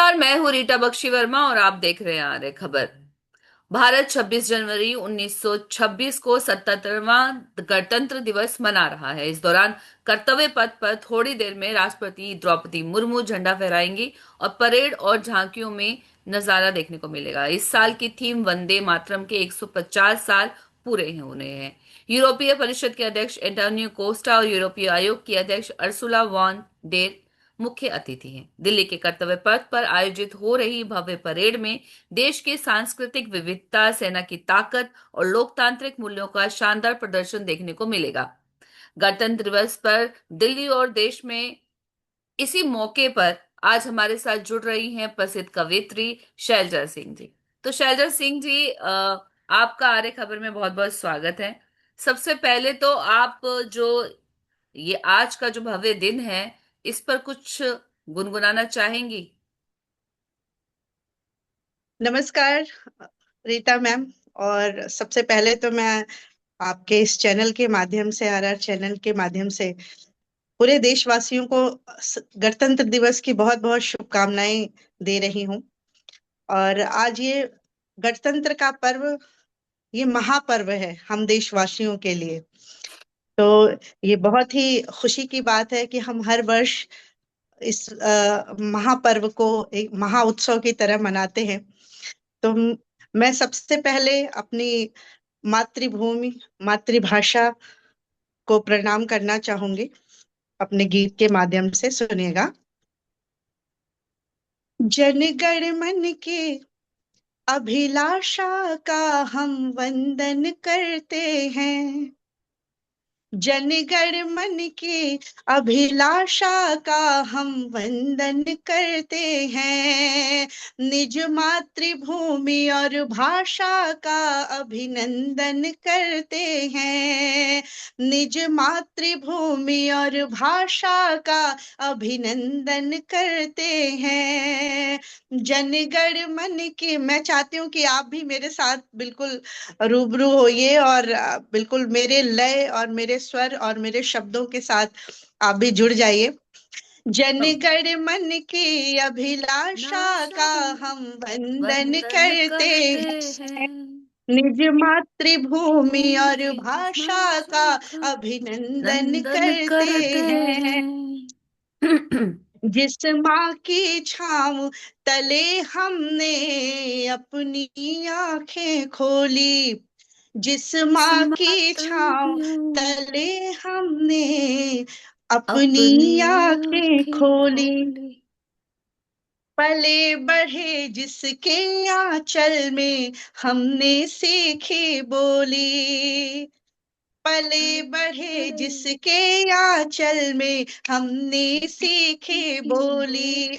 नमस्कार। मैं हूँ रीटा बख्शी वर्मा और आप देख रहे हैं आर्य खबर। भारत 26 जनवरी 1926 को 77वां गणतंत्र दिवस मना रहा है। इस दौरान कर्तव्य पथ पर थोड़ी देर में राष्ट्रपति द्रौपदी मुर्मू झंडा फहराएंगी और परेड और झांकियों में नजारा देखने को मिलेगा। इस साल की थीम वंदे मातरम के 150 साल पूरे होने हैं। यूरोपीय परिषद के अध्यक्ष एंटोनियो कोस्टा और यूरोपीय आयोग की अध्यक्ष अर्सुला वॉन डेर मुख्य अतिथि हैं। दिल्ली के कर्तव्य पथ पर आयोजित हो रही भव्य परेड में देश की सांस्कृतिक विविधता, सेना की ताकत और लोकतांत्रिक मूल्यों का शानदार प्रदर्शन देखने को मिलेगा। गणतंत्र दिवस पर दिल्ली और देश में इसी मौके पर आज हमारे साथ जुड़ रही हैं प्रसिद्ध कवयित्री शैलजा सिंह जी। तो शैलजा सिंह जी, आपका आर्य खबर में बहुत बहुत स्वागत है। सबसे पहले तो आप जो ये आज का जो भव्य दिन है, इस पर कुछ गुनगुनाना चाहेंगी? नमस्कार रीता मैम। और सबसे पहले तो मैं आपके इस चैनल के माध्यम से, आरआर चैनल के माध्यम से पूरे देशवासियों को गणतंत्र दिवस की बहुत बहुत शुभकामनाएं दे रही हूँ। और आज ये गणतंत्र का पर्व, ये महापर्व है हम देशवासियों के लिए। तो ये बहुत ही खुशी की बात है कि हम हर वर्ष इस महापर्व को एक महा उत्सव की तरह मनाते हैं। तो मैं सबसे पहले अपनी मातृभूमि, मातृभाषा को प्रणाम करना चाहूंगी अपने गीत के माध्यम से। सुनिएगा। जनगण मन के अभिलाषा का हम वंदन करते हैं। जनगण मन की अभिलाषा का हम वंदन करते हैं। निज मातृभूमि और भाषा का अभिनंदन करते हैं। निज मातृभूमि और भाषा का अभिनंदन करते हैं। जनगण मन की, मैं चाहती हूँ कि आप भी मेरे साथ बिल्कुल रूबरू होइए और बिल्कुल मेरे लय और मेरे स्वर और मेरे शब्दों के साथ आप भी जुड़ जाइए। जनगण मन की अभिलाषा नाशा का हम वंदन वंदन करते करते हैं। हैं। निज मातृभूमि और भूमि भाषा भाषा का का अभिनंदन नंदन करते करते हैं। हैं। जिस माँ की छाँव तले हमने अपनी आंखें खोली। जिस माँ की समातल छाँव हूँ, तले हमने अपनी अपनी आंखें आंखें खोली। खोली। पले बढ़े जिसके आंचल में हमने सीखी बोली। पले बढ़े बड़े जिसके आंचल में हमने सीखी की बोली। बोली।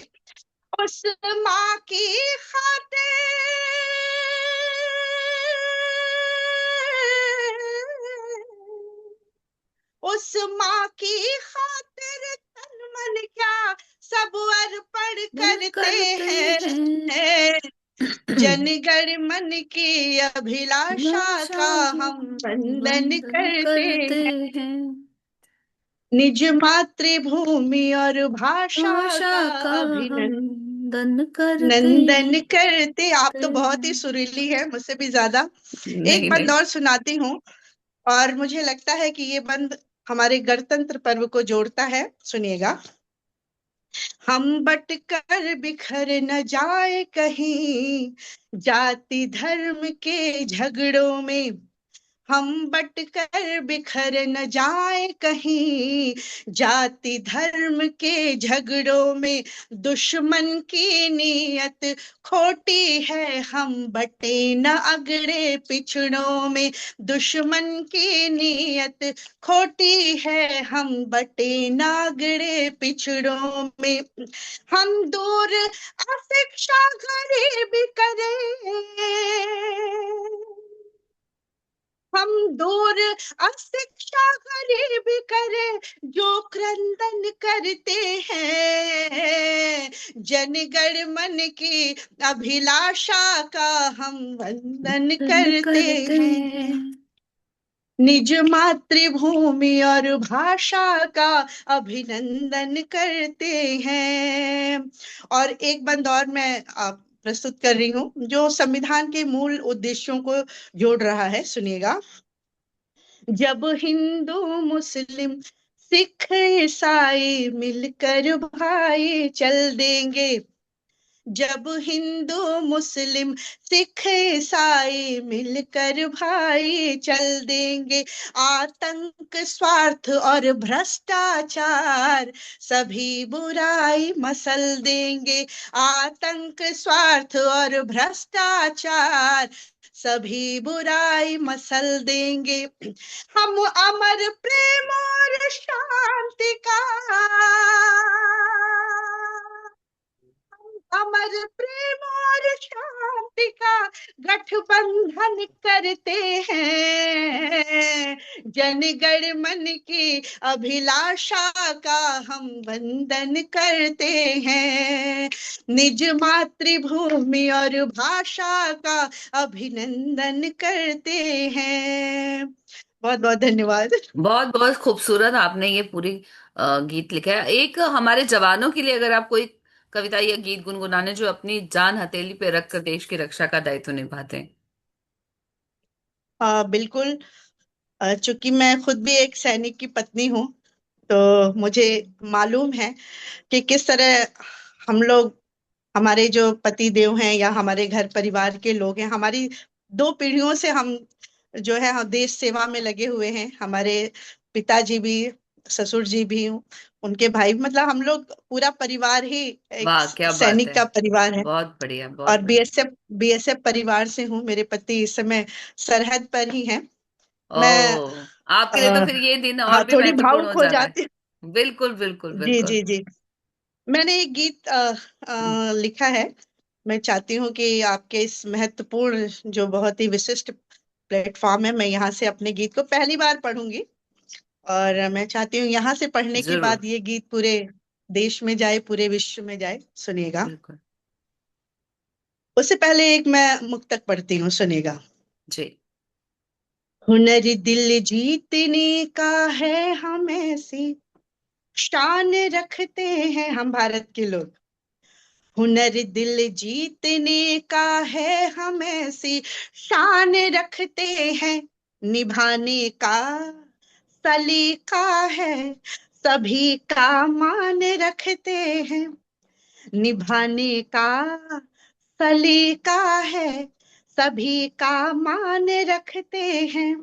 उस माँ की खातिर, उस माँ की खातिर तन मन क्या सब अर्पण मन करते करते हैं। हैं। जनगण मन की अभिलाषा भाषा का का हम वंदन वंदन करते करते हैं। हैं। निज मातृभूमि और भाषा भाषा का का हम अभिनंदन वंदन करते नंदन करते। आप तो बहुत ही हैं। सुरीली है, मुझसे भी ज्यादा। एक नहीं बंद नहीं। और सुनाती हूँ और मुझे लगता है कि ये बंद हमारे गणतंत्र पर्व को जोड़ता है। सुनिएगा। हम बट कर बिखर न जाए कहीं जाति धर्म के झगड़ों में। हम बट कर बिखर न जाए कहीं जाति धर्म के झगड़ों में। दुश्मन की नीयत खोटी है, हम बटे न अगड़े पिछड़ों में। दुश्मन की नीयत खोटी है, हम बटे न अगड़े पिछड़ों में। हम दूर अशिक्षा गरीबी करें, हम दूर अशिक्षा गरीबी करें जो क्रंदन करते हैं। जनगण मन की अभिलाषा का हम वंदन वंदन करते करते हैं। हैं। निज मातृभूमि और भाषा का अभिनंदन करते हैं। और एक बंद और मैं प्रस्तुत कर रही हूँ जो संविधान के मूल उद्देश्यों को जोड़ रहा है, सुनिएगा। जब हिंदू मुस्लिम सिख ईसाई मिलकर भाई चल देंगे, जब हिंदू मुस्लिम सिख ईसाई मिलकर भाई चल देंगे, आतंक स्वार्थ और भ्रष्टाचार सभी बुराई मसल देंगे, आतंक स्वार्थ और भ्रष्टाचार सभी बुराई मसल देंगे। हम अमर प्रेम और शांति का, अमर प्रेम और शांति का गठबंधन करते हैं, जनगण मन की अभिलाषा का हम वंदन करते हैं, निज मातृभूमि और भाषा का अभिनंदन करते हैं। बहुत बहुत धन्यवाद। बहुत बहुत खूबसूरत आपने ये पूरी गीत लिखा है। एक हमारे जवानों के लिए अगर आप कोई कविता या गीत गुनगुनाने जो अपनी जान हथेली पे रखकर देश की रक्षा का दायित्व निभाते हैं। बिल्कुल। चूंकि मैं खुद भी एक सैनिक की पत्नी हूँ, तो मुझे मालूम है कि किस तरह हम लोग, हमारे जो पति देव हैं या हमारे घर परिवार के लोग हैं, हमारी दो पीढ़ियों से हम जो है हम देश सेवा में लगे हुए हैं। हमारे पिताजी भी, ससुर जी भी, उनके भाई, मतलब हम लोग पूरा परिवार ही एक वाह क्या बात सैनिक है। का परिवार है। बहुत बढ़िया और बहुत बढ़िया। बीएसएफ परिवार से हूँ। मेरे पति इस समय सरहद पर ही हैं। मैं ओ, आपके लिए तो फिर ये दिन और हाँ, भी थोड़ी महत्वपूर्ण हो भावुक हो जाता है। जाती बिल्कुल बिल्कुल हूँ। जी बिल्कुल। जी जी। मैंने एक गीत लिखा है। मैं चाहती हूँ कि आपके इस महत्वपूर्ण, जो बहुत ही विशिष्ट प्लेटफॉर्म है, मैं यहाँ से अपने गीत को पहली बार पढ़ूंगी। और मैं चाहती हूँ यहाँ से पढ़ने के जरूर। बाद ये गीत पूरे देश में जाए, पूरे विश्व में जाए। सुनिएगा। बिल्कुल। उससे पहले एक मैं मुक्तक पढ़ती हूँ, सुनिएगा। जी। हुनर दिल जीतने का है हमें सी शान रखते हैं हम भारत के लोग। हुनर दिल जीतने का है हम ऐसी शान रखते हैं, निभाने का सलीका है सभी का मान रखते हैं, निभाने का सलीका है सभी का मान रखते हैं,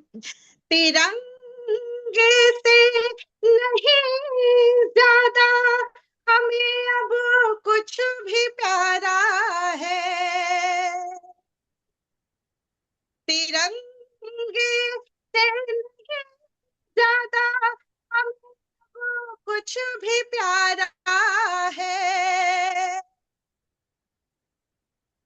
तिरंगे से नहीं ज्यादा हमें अब कुछ भी प्यारा है, तिरंगे से नहीं ज्यादा हमें अब कुछ भी प्यारा है,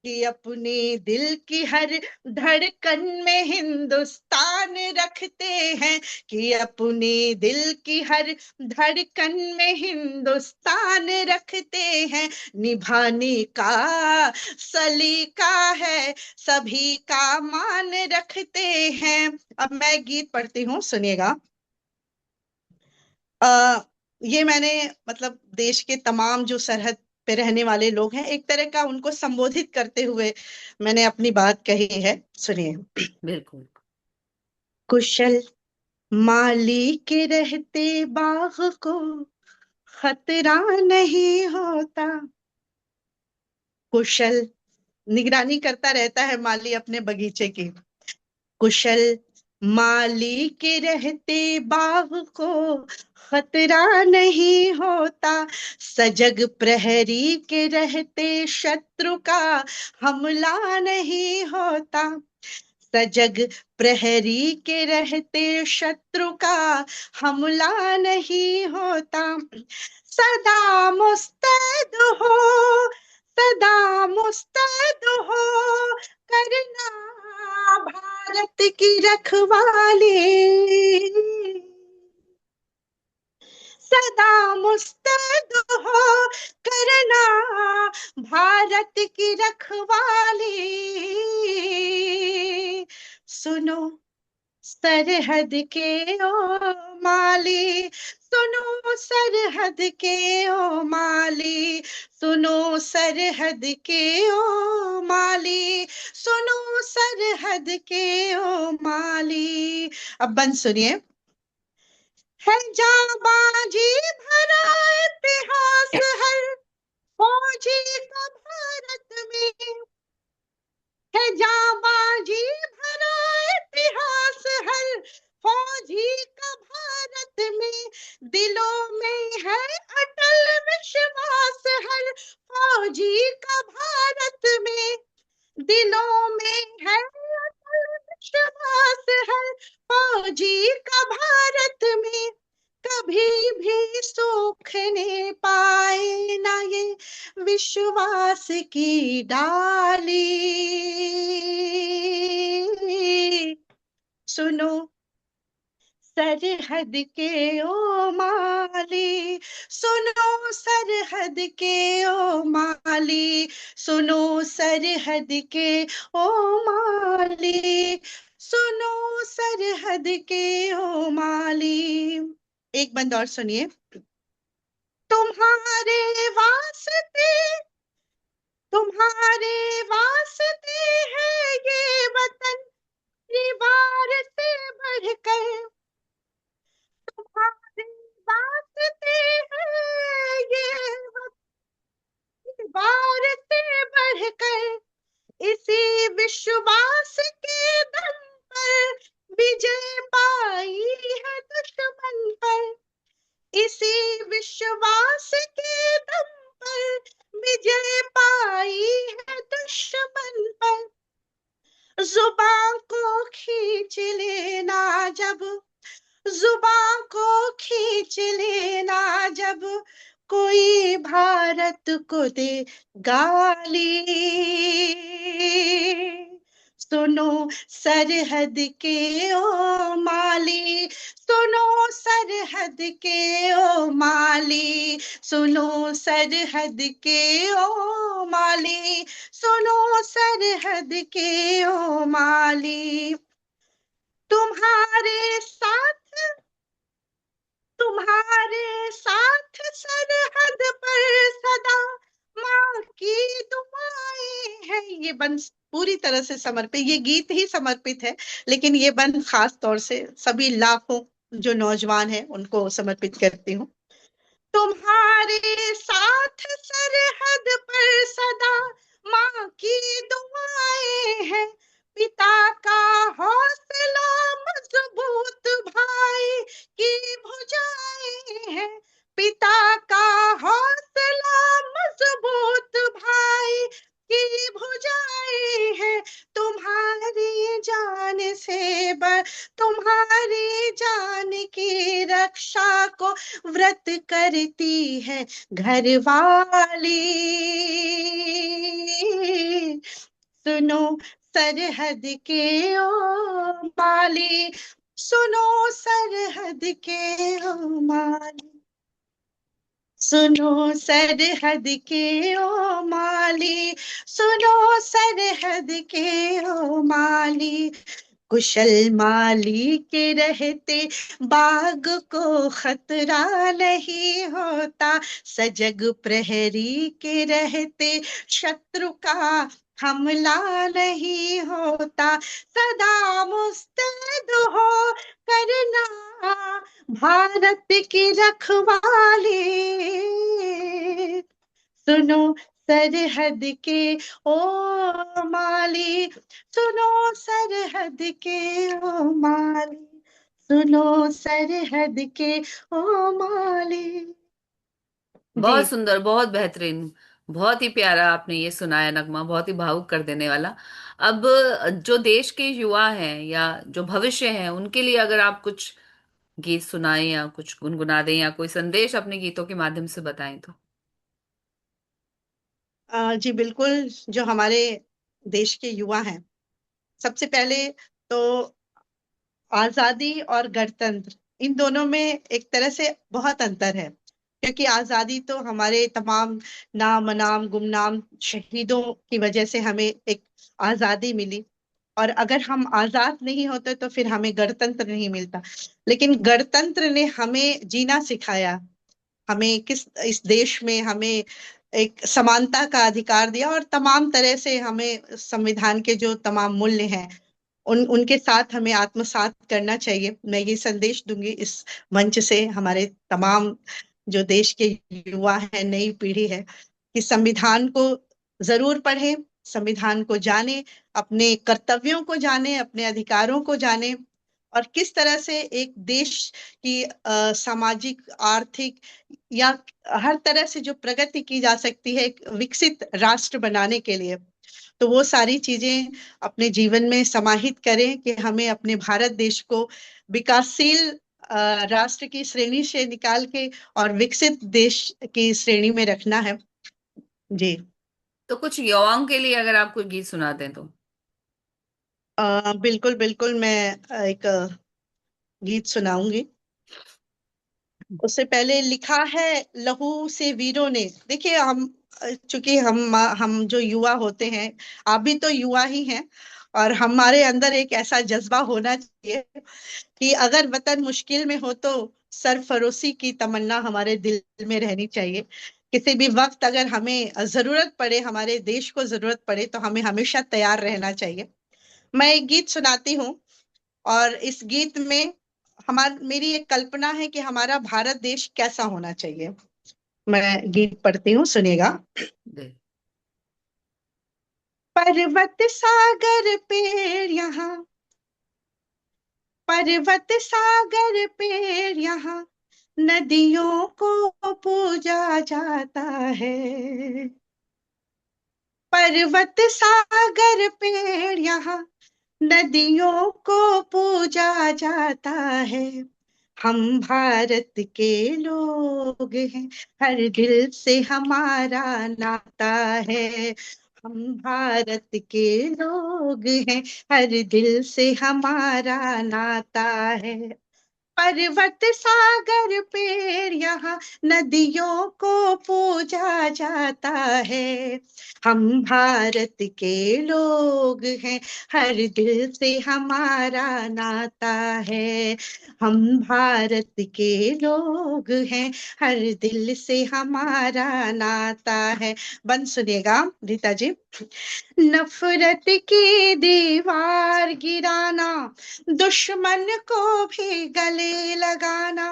कि अपने दिल की हर धड़कन में हिंदुस्तान रखते हैं, कि अपने दिल की हर धड़कन में हिंदुस्तान रखते हैं, निभाने का सलीका है सभी का मान रखते हैं। अब मैं गीत पढ़ती हूँ, सुनिएगा। आ, ये मैंने, मतलब देश के तमाम जो सरहद पे रहने वाले लोग हैं, एक तरह का उनको संबोधित करते हुए मैंने अपनी बात कही है, सुनिए। बिल्कुल। कुशल माली के रहते बाग को खतरा नहीं होता, कुशल निगरानी करता रहता है माली अपने बगीचे की, कुशल माली के रहते बाग को खतरा नहीं होता, सजग प्रहरी के रहते शत्रु का हमला नहीं होता, सजग प्रहरी के रहते शत्रु का हमला नहीं होता, सदा मुस्तैद हो सदा मुस्तैद हो करना भारत की रखवाली, सदा मुस्तैद हो करना भारत की रखवाली, सुनो सरहद के ओ माली, सुनो सरहद के ओ माली, सुनो सरहद के ओ माली, सुनो सरहद के ओ माली। अब बंद सुनिए। है जाबाजी भरा इतिहास हर फौजी का भारत में, है जाबाजी भरा इतिहास हर फौजी का भारत में, दिलों में है अटल विश्वास हर फौजी का भारत में, दिलों में है अटल विश्वास हर फौजी का भारत में। कभी भी सूखने पाए ना ये विश्वास की डाली, सुनो सरहद के ओ माली, सुनो सरहद के ओ माली, सुनो सरहद के ओ माली, सुनो सरहद के ओ माली। एक बंद और सुनिए। तुम्हारे वास्ते, तुम्हारे वास्ते है ये वतन, दीवार से बढ़कर, तुम्हारे वास्ते है ये वतन, दीवार से बढ़कर, इसी विश्वास के दम पर विजय पाई है दुश्मन पर, इसी विश्वास के दम पर विजय पाई है दुश्मन पर। जुबान को खींच लेना जब, जुबान को खींच लेना जब कोई भारत को दे गाली, सुनो सरहद के ओ माली, सुनो सरहद के ओ माली, सुनो सरहद के ओ माली, सुनो सरहद के ओ माली। तुम्हारे साथ, तुम्हारे साथ सरहद पर सदा माँ की दुआएं हैं। ये बंद पूरी तरह से समर्पित, ये गीत ही समर्पित है, लेकिन ये बंद खास तौर से सभी लाखों जो नौजवान हैं उनको समर्पित करती हूँ। तुम्हारे साथ सरहद पर सदा माँ की दुआएं हैं, पिता का हौसला मजबूत भाई की भुजाएं हैं, पिता का हौसला मजबूत भाई की भुजाएं हैं। तुम्हारी जान से बढ़, तुम्हारी जान की रक्षा को व्रत करती है घरवाली, सुनो सरहद के ओ माली, सुनो सरहद के ओ माली, सुनो सरहद के ओ माली, सुनो सरहद के ओ माली। कुशल माली के रहते बाग को खतरा नहीं होता, सजग प्रहरी के रहते शत्रु का हमला नहीं होता, सदा मुस्तैद हो करना भारत की रखवाली, सुनो सरहद के ओ माली, सुनो सरहद के ओ माली, सुनो सरहद के ओ माली। जी। बहुत सुंदर, बहुत बेहतरीन, बहुत ही प्यारा आपने ये सुनाया नगमा, बहुत ही भावुक कर देने वाला। अब जो देश के युवा हैं या जो भविष्य है उनके लिए अगर आप कुछ गीत सुनाएं या कुछ गुनगुना दें या कोई संदेश अपने गीतों के माध्यम से बताएं तो। जी बिल्कुल। जो हमारे देश के युवा हैं, सबसे पहले तो आजादी और गणतंत्र, इन दोनों में एक तरह से बहुत अंतर है, क्योंकि आजादी तो हमारे तमाम नाम अनाम गुमनाम शहीदों की वजह से हमें एक आजादी मिली, और अगर हम आजाद नहीं होते तो फिर हमें गणतंत्र नहीं मिलता। लेकिन गणतंत्र ने हमें जीना सिखाया, हमें किस इस देश में हमें एक समानता का अधिकार दिया, और तमाम तरह से हमें संविधान के जो तमाम मूल्य हैं उनके साथ हमें आत्मसात करना चाहिए। मैं ये संदेश दूंगी इस मंच से हमारे तमाम जो देश के युवा है, नई पीढ़ी है, कि संविधान को जरूर पढ़ें, संविधान को जाने, अपने कर्तव्यों को जाने, अपने अधिकारों को जाने, और किस तरह से एक देश की सामाजिक, आर्थिक या हर तरह से जो प्रगति की जा सकती है एक विकसित राष्ट्र बनाने के लिए, तो वो सारी चीजें अपने जीवन में समाहित करें कि हमें अपने भारत देश को विकासशील राष्ट्र की श्रेणी से निकाल के और विकसित देश की श्रेणी में रखना है। जी। तो कुछ युवाओं के लिए अगर आप कोई गीत सुना दें तो। बिल्कुल बिल्कुल, मैं एक गीत सुनाऊंगी। उससे पहले लिखा है लहू से वीरों ने। देखिए, चूंकि हम जो युवा होते हैं, आप भी तो युवा ही हैं, और हमारे अंदर एक ऐसा जज्बा होना चाहिए कि अगर वतन मुश्किल में हो तो सरफरोशी की तमन्ना हमारे दिल में रहनी चाहिए। किसी भी वक्त अगर हमें जरूरत पड़े, हमारे देश को जरूरत पड़े, तो हमें हमेशा तैयार रहना चाहिए। मैं एक गीत सुनाती हूँ, और इस गीत में मेरी एक कल्पना है कि हमारा भारत देश कैसा होना चाहिए। मैं गीत पढ़ती हूँ, सुनिएगा। दे। पर्वत सागर पेड़ यहाँ, पर्वत सागर पेड़ यहाँ, नदियों को पूजा जाता है। पर्वत सागर पेड़ यहाँ, नदियों को पूजा जाता है। हम भारत के लोग हैं, हर दिल से हमारा नाता है। हम भारत के लोग हैं, हर दिल से हमारा नाता है। पर्वत सागर पेड़ यहाँ, नदियों को पूजा जाता है। हम भारत के लोग हैं, हर दिल से हमारा नाता है। हम भारत के लोग हैं, हर दिल से हमारा नाता है। बंद सुनिएगा रीता जी। नफरत की दीवार गिराना, दुश्मन को भी गले लगाना।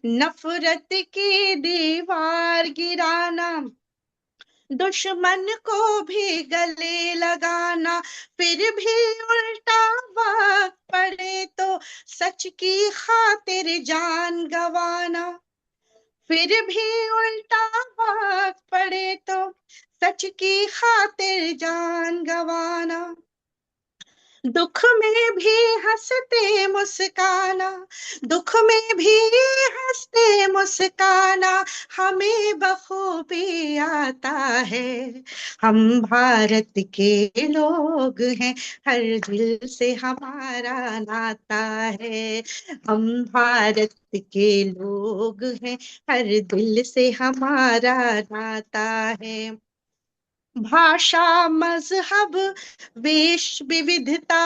नफरत की दीवार गिराना, दुश्मन को भी गले लगाना। फिर भी उल्टा वक्त पड़े तो सच की खातिर जान गंवाना। फिर भी उल्टा वक्त पड़े तो सच की खातिर जान गंवाना। दुख में भी हंसते मुस्काना, दुख में भी हंसते मुस्काना, हमें बखूबी आता है। हम भारत के लोग हैं, हर दिल से हमारा नाता है। हम भारत के लोग हैं, हर दिल से हमारा नाता है। भाषा मजहब वेश विविधता,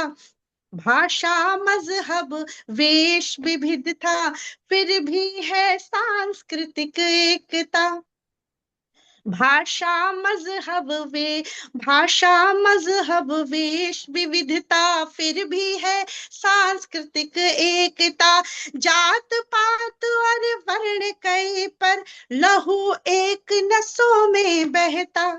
भाषा मजहब वेश विविधता, फिर भी है सांस्कृतिक एकता। भाषा मजहब वे भाषा मजहब वेश विविधता, फिर भी है सांस्कृतिक एकता। जात पात और वर्ण कई पर लहू एक नसों में बहता।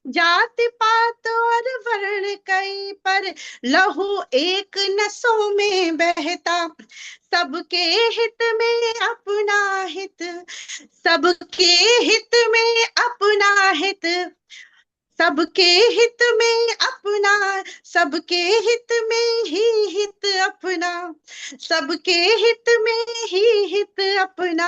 जाति पात और वर्ण कई पर लहू एक नसों में बहता। सबके हित में अपना हित, सबके हित में अपना हित, सबके हित में अपना, सबके हित में ही हित अपना, सबके हित में ही हित अपना,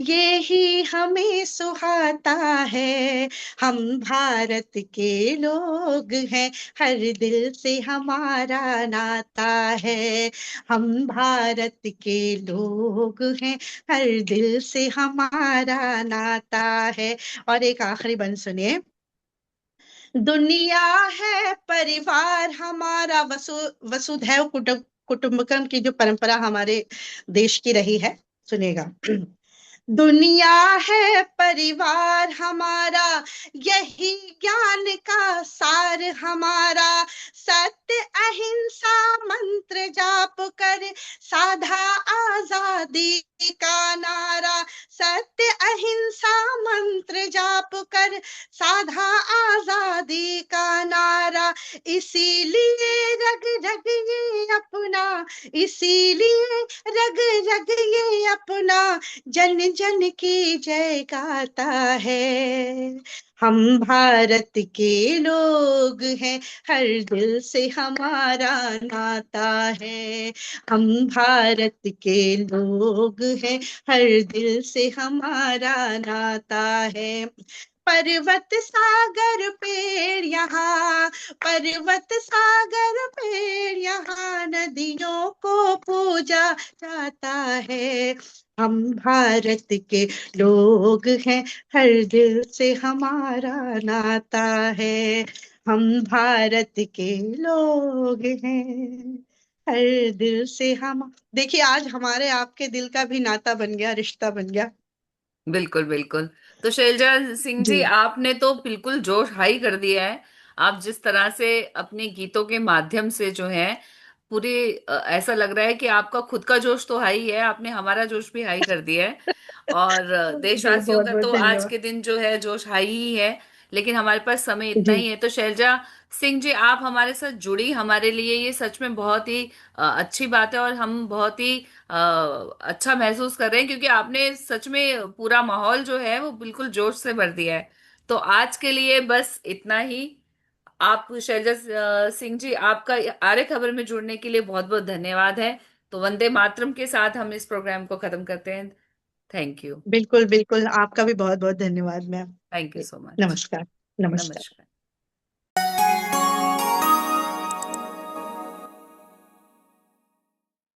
ये ही हमें सुहाता है। हम भारत के लोग हैं, हर दिल से हमारा नाता है। हम भारत के लोग हैं, हर दिल से हमारा नाता है। और एक आखिरी बंद सुनिए। दुनिया है परिवार हमारा, वसुधैव कुटुंबकम की जो परंपरा हमारे देश की रही है, सुनिएगा। दुनिया है परिवार हमारा, यही ज्ञान का सार हमारा, सत्य अहिंसा मंत्र जाप कर साधा आजादी का नारा, सत्य अहिंसा मंत्र जाप कर साधा आजादी का नारा, इसीलिए रग रग ये अपना, इसीलिए रग रग ये अपना, जन जन की जय गाता है। हम भारत के लोग हैं, हर दिल से हमारा नाता है। हम भारत के लोग हैं, हर दिल से हमारा नाता है। पर्वत सागर पेड़ यहाँ, पर्वत सागर पेड़ यहाँ, नदियों को पूजा जाता है। हम भारत के लोग हैं, हर दिल से हमारा नाता है। हम भारत के लोग हैं, हर दिल से हम, देखिए आज हमारे आपके दिल का भी नाता बन गया, रिश्ता बन गया। बिल्कुल बिल्कुल। तो शैलजा सिंह जी। जी, आपने तो बिल्कुल जोश हाई कर दिया है। आप जिस तरह से अपने गीतों के माध्यम से जो है पूरे ऐसा लग रहा है कि आपका खुद का जोश तो हाई है, आपने हमारा जोश भी हाई कर दिया है। और जी देशवासियों बहुत का बहुत तो आज धन्यवाद। के दिन जो है जोश हाई ही है। लेकिन हमारे पास समय इतना जी ही है। तो शैलजा सिंह जी, आप हमारे साथ जुड़ी, हमारे लिए ये सच में बहुत ही अच्छी बात है। और हम बहुत ही अच्छा महसूस कर रहे हैं, क्योंकि आपने सच में पूरा माहौल जो है वो बिल्कुल जोश से भर दिया है। तो आज के लिए बस इतना ही। आप शैलजा सिंह जी, आपका आर्य खबर में जुड़ने के लिए बहुत बहुत धन्यवाद है। तो वंदे मातरम के साथ हम इस प्रोग्राम को खत्म करते हैं। Thank you. बिल्कुल बिल्कुल, आपका भी बहुत बहुत धन्यवाद ma'am. Thank you ji, so much. नमस्कार। नमस्कार। नमस्कार।